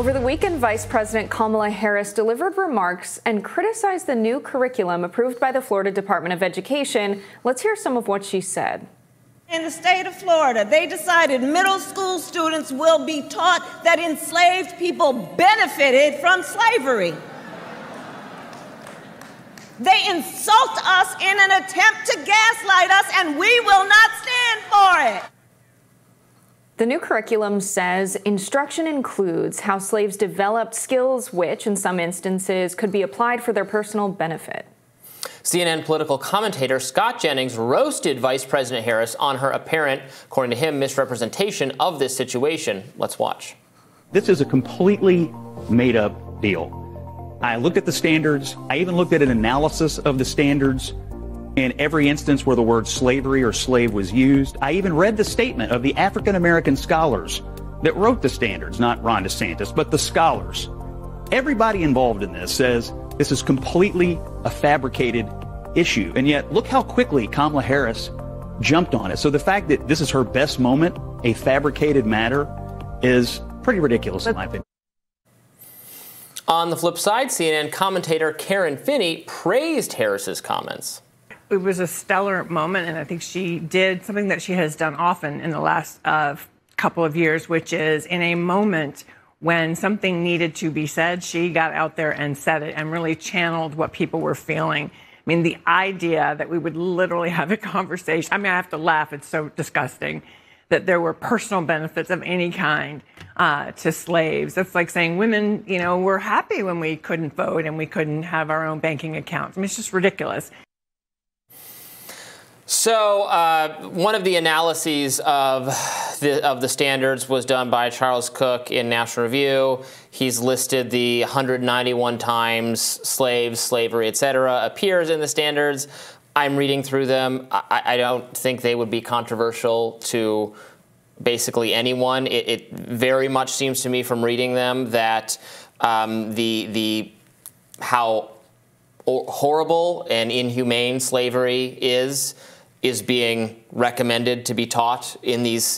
Over the weekend, Vice President Kamala Harris delivered remarks and criticized the new curriculum approved by the Florida Department of Education. Let's hear some of what she said. In the state of Florida, they decided middle school students will be taught that enslaved people benefited from slavery. They insult us in an attempt to gaslight us, and we will not stand for it. The new curriculum says instruction includes how slaves developed skills which, in some instances, could be applied for their personal benefit. CNN political commentator Scott Jennings roasted Vice President Harris on her apparent, according to him, misrepresentation of this situation. Let's watch. This is a completely made-up deal. I looked at the standards. I even looked at an analysis of the standards in every instance where the word slavery or slave was used. I even read the statement of the African-American scholars that wrote the standards, not Ron DeSantis, but the scholars. Everybody involved in this says this is completely a fabricated issue. And yet, look how quickly Kamala Harris jumped on it. So the fact that this is her best moment, a fabricated matter, is pretty ridiculous in my opinion. On the flip side, CNN commentator Karen Finney praised Harris's comments. It was a stellar moment, and I think she did something that she has done often in the last couple of years, which is in a moment when something needed to be said, she got out there and said it and really channeled what people were feeling. I mean, the idea that we would literally have a conversation, I mean, I have to laugh, it's so disgusting, that there were personal benefits of any kind to slaves. It's like saying women, you know, were happy when we couldn't vote and we couldn't have our own banking accounts. I mean, it's just ridiculous. So one of the analyses of the standards was done by Charles Cook in National Review. He's listed the 191 times slaves, slavery, etc. appears in the standards. I'm reading through them. I don't think they would be controversial to basically anyone. It very much seems to me from reading them that how horrible and inhumane slavery is being recommended to be taught in these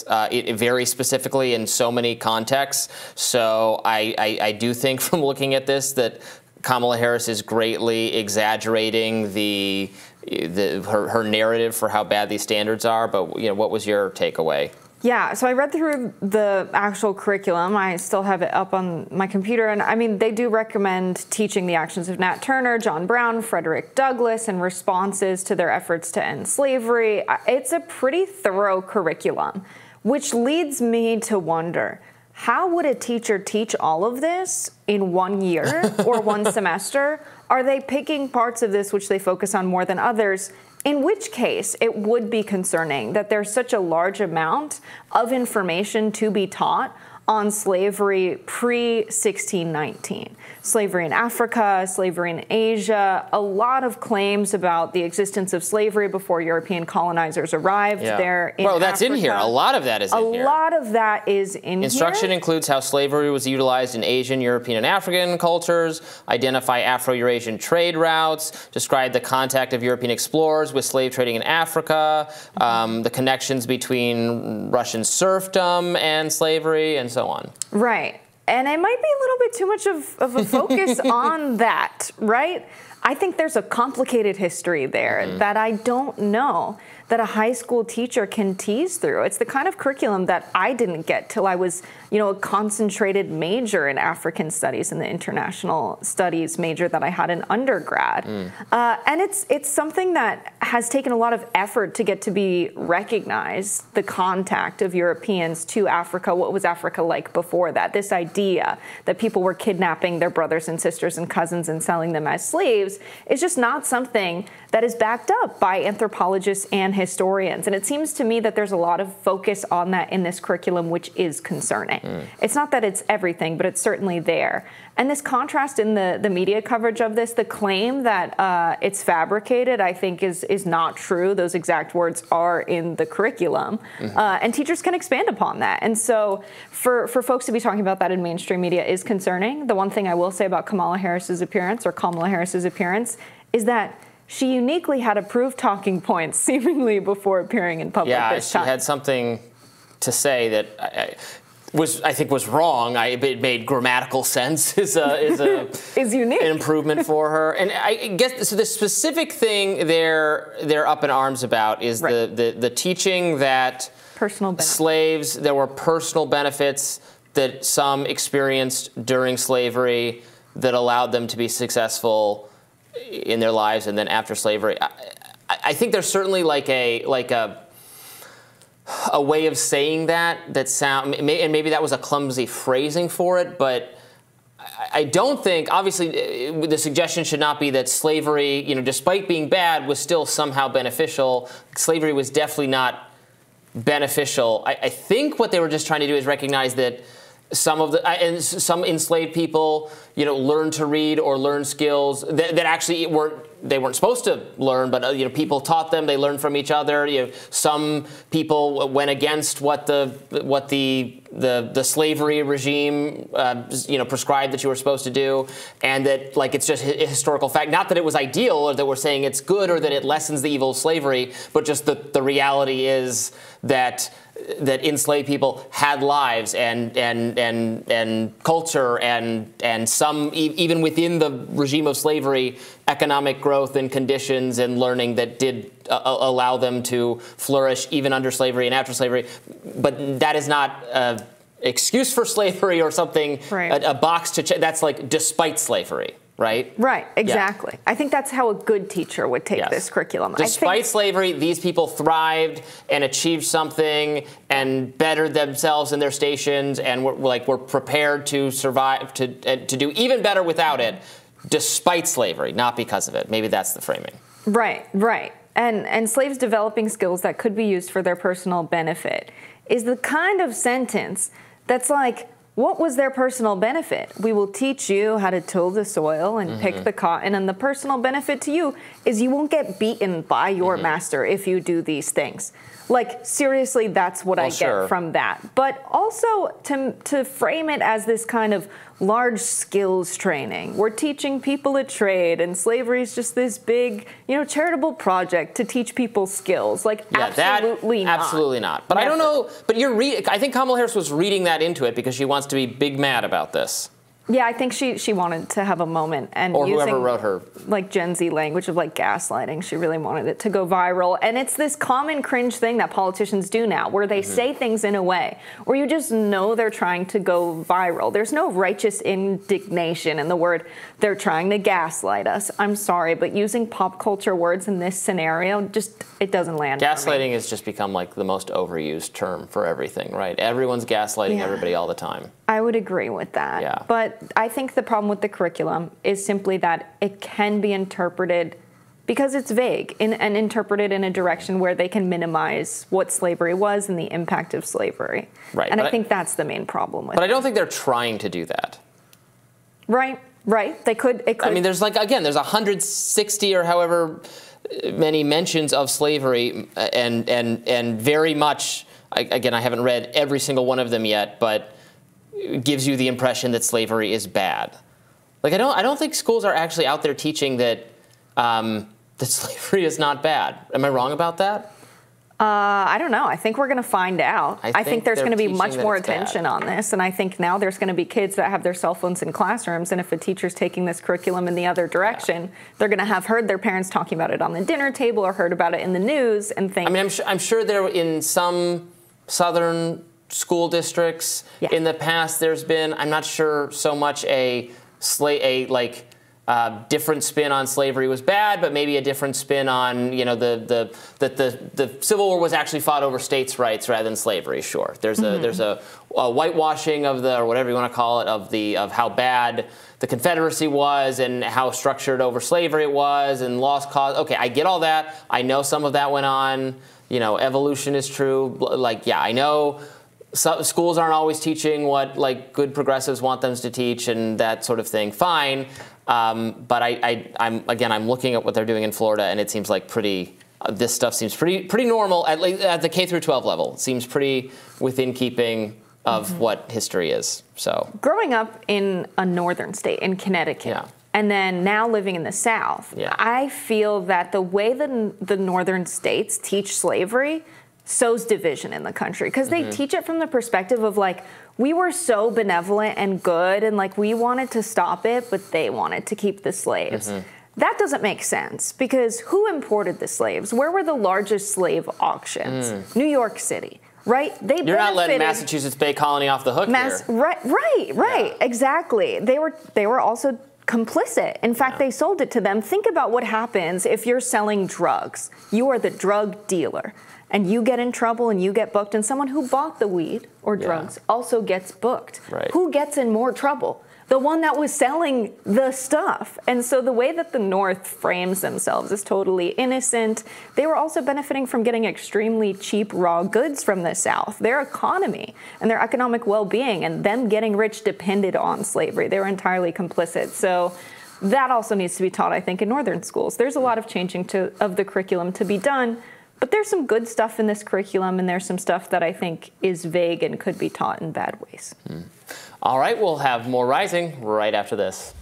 very specifically in so many contexts. So I do think from looking at this that Kamala Harris is greatly exaggerating her narrative for how bad these standards are. But you know, what was your takeaway? Yeah, so I read through the actual curriculum. I still have it up on my computer. And I mean, they do recommend teaching the actions of Nat Turner, John Brown, Frederick Douglass, and responses to their efforts to end slavery. It's a pretty thorough curriculum, which leads me to wonder, how would a teacher teach all of this in 1 year or one semester? Are they picking parts of this which they focus on more than others? In which case, it would be concerning that there's such a large amount of information to be taught on slavery pre-1619. Slavery in Africa, slavery in Asia, a lot of claims about the existence of slavery before European colonizers arrived there in Well, that's Africa. in here. A lot of that is in here. A lot of that is in here. Instruction includes how slavery was utilized in Asian, European, and African cultures, identify Afro-Eurasian trade routes, describe the contact of European explorers with slave trading in Africa, the connections between Russian serfdom and slavery, and so on. Right. And it might be a little bit too much of a focus on that, right? I think there's a complicated history there that I don't know that a high school teacher can tease through. It's the kind of curriculum that I didn't get till I was, you know, a concentrated major in African studies and the international studies major that I had in undergrad. And it's something that has taken a lot of effort to get to be recognized, the contact of Europeans to Africa. What was Africa like before that? This idea that people were kidnapping their brothers and sisters and cousins and selling them as slaves is just not something that is backed up by anthropologists and historians. And it seems to me that there's a lot of focus on that in this curriculum, which is concerning. It's not that it's everything, but it's certainly there. And this contrast in the media coverage of this, the claim that it's fabricated, I think is not true. Those exact words are in the curriculum. And teachers can expand upon that. And so for folks to be talking about that in mainstream media is concerning. The one thing I will say about Kamala Harris's appearance is that she uniquely had approved talking points seemingly before appearing in public this time. Yeah, she had something to say that I think was wrong. It made grammatical sense. Is unique. An improvement for her. And I guess so. The specific thing they're up in arms about is the teaching that personal benefits. Slaves, there were personal benefits that some experienced during slavery that allowed them to be successful in their lives, and then after slavery. I think there's certainly like a way of saying that sound, and maybe that was a clumsy phrasing for it, but I don't think, obviously, the suggestion should not be that slavery, despite being bad, was still somehow beneficial. Slavery was definitely not beneficial. I think what they were just trying to do is recognize that some enslaved people, learned to read or learn skills that actually weren't supposed to learn, but people taught them. They learned from each other. Some people went against what the slavery regime prescribed that you were supposed to do, and that it's just a historical fact. Not that it was ideal, or that we're saying it's good, or that it lessens the evil of slavery, but just the reality is that enslaved people had lives and culture and some even within the regime of slavery, economic growth and conditions and learning that did allow them to flourish even under slavery and after slavery. But that is not an excuse for slavery or something, a box to check. That's despite slavery. Right? Right, exactly. Yeah. I think that's how a good teacher would take this curriculum. Despite slavery, these people thrived and achieved something and bettered themselves in their stations, and were prepared to survive, to do even better without it, despite slavery, not because of it. Maybe that's the framing. Right. And slaves developing skills that could be used for their personal benefit is the kind of sentence that's what was their personal benefit? We will teach you how to till the soil and pick the cotton, and the personal benefit to you is you won't get beaten by your master if you do these things. Seriously, that's what I get from that. But also to frame it as this kind of large skills training. We're teaching people a trade, and slavery is just this big, charitable project to teach people skills. Absolutely not. Absolutely not. But I don't know. But I think Kamala Harris was reading that into it because she wants to be big mad about this. Yeah, I think she wanted to have a moment, and or using whoever wrote her Gen Z language of gaslighting. She really wanted it to go viral, and it's this common cringe thing that politicians do now, where they say things in a way where you just know they're trying to go viral. There's no righteous indignation in the word they're trying to gaslight us. I'm sorry, but using pop culture words in this scenario it doesn't land. Gaslighting has just become the most overused term for everything, right? Everyone's gaslighting everybody all the time. I would agree with that. Yeah. But I think the problem with the curriculum is simply that it can be interpreted, because it's vague, and interpreted in a direction where they can minimize what slavery was and the impact of slavery. Right. And I think that's the main problem with it. But I don't think they're trying to do that. Right. They could. It could. I mean, there's there's 160 or however many mentions of slavery, and very much. Again, I haven't read every single one of them yet, but it gives you the impression that slavery is bad. I don't think schools are actually out there teaching that that slavery is not bad. Am I wrong about that? I don't know. I think we're going to find out. I think there's going to be much more attention on this, and I think now there's going to be kids that have their cell phones in classrooms, and if a teacher's taking this curriculum in the other direction, they're going to have heard their parents talking about it on the dinner table or heard about it in the news and think. I mean, I'm sure there in some southern school districts in the past there's been, I'm not sure so much different spin on slavery was bad, but maybe a different spin on the Civil War was actually fought over states' rights rather than slavery. Sure, there's a whitewashing of or whatever you want to call it of how bad the Confederacy was and how structured over slavery it was and lost cause. Okay, I get all that. I know some of that went on. Evolution is true. I know. Schools aren't always teaching what good progressives want them to teach and that sort of thing. Fine, but I'm looking at what they're doing in Florida, and it seems this stuff seems pretty normal at the K through 12 level. It seems pretty within keeping of what history is. So growing up in a northern state in Connecticut. And then now living in the South, I feel that the way the northern states teach slavery sows division in the country, because they teach it from the perspective of we were so benevolent and good, and like we wanted to stop it, but they wanted to keep the slaves. That doesn't make sense, because who imported the slaves? Where were the largest slave auctions? New York City, right? You're not letting Massachusetts Bay Colony off the hook here. Right, exactly. They were also complicit. In fact, they sold it to them. Think about what happens if you're selling drugs. You are the drug dealer, and you get in trouble and you get booked, and someone who bought the weed or drugs also gets booked. Right. Who gets in more trouble? The one that was selling the stuff. And so the way that the North frames themselves is totally innocent. They were also benefiting from getting extremely cheap raw goods from the South. Their economy and their economic well-being and them getting rich depended on slavery. They were entirely complicit. So that also needs to be taught, I think, in Northern schools. There's a lot of changing of the curriculum to be done, but there's some good stuff in this curriculum, and there's some stuff that I think is vague and could be taught in bad ways. All right, we'll have more Rising right after this.